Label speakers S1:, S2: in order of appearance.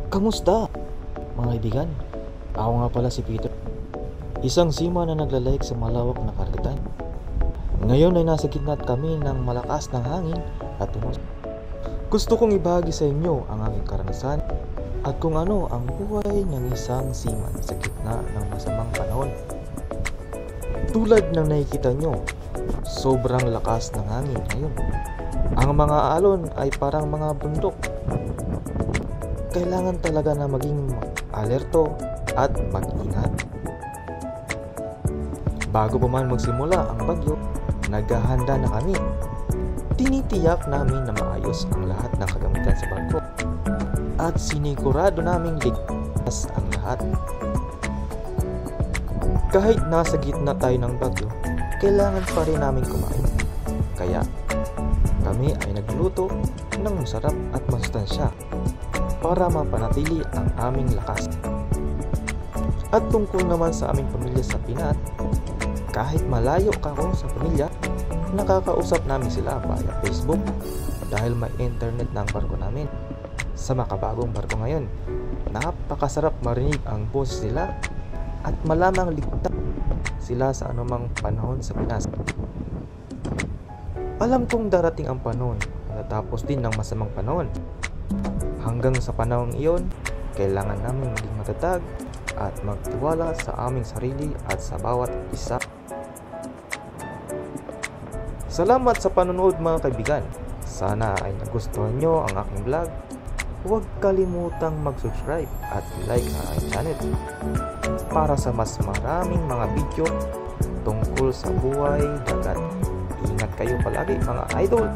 S1: Kamusta, mga kaibigan? Ako nga pala si Peter, isang seaman na naglalayag sa malawak na karagatan. Ngayon ay nasa gitna kami ng malakas ng hangin at unos. Gusto kong ibahagi sa inyo ang aking karanasan at kung ano ang buhay ng isang seaman sa gitna ng masamang panahon. Tulad ng nakikita nyo, sobrang lakas ng hangin ngayon. Ang mga alon ay parang mga bundok. Kailangan talaga na maging alerto at mag-ingat. Bago pa man magsimula ang bagyo, naghahanda na kami. Tinitiyak namin na maayos ang lahat ng kagamitan sa barko at sinigurado naming ligtas ang lahat. Kahit nasa gitna tayo ng bagyo, kailangan pa rin namin kumain. Kaya kami ay nagluto ng masarap at masustansya para mapanatili ang aming lakas. At tungkol naman sa aming pamilya sa Pinas, kahit malayo ako sa pamilya, nakakausap namin sila via Facebook dahil may internet na ang barko namin. Sa makabagong barko ngayon, napakasarap marinig ang boses nila at malamang ligtas sila sa anumang panahon sa Pinas. Alam kong darating ang panahon na tapos din ng masamang panahon. Hanggang sa panahong iyon, kailangan namin maging matatag at magtiwala sa aming sarili at sa bawat isa. Salamat sa panonood mga kaibigan. Sana ay nagustuhan nyo ang aking vlog. Huwag kalimutang mag-subscribe at like ang aking channel para sa mas maraming mga video tungkol sa buhay dagat. Ingat kayo palagi mga idol!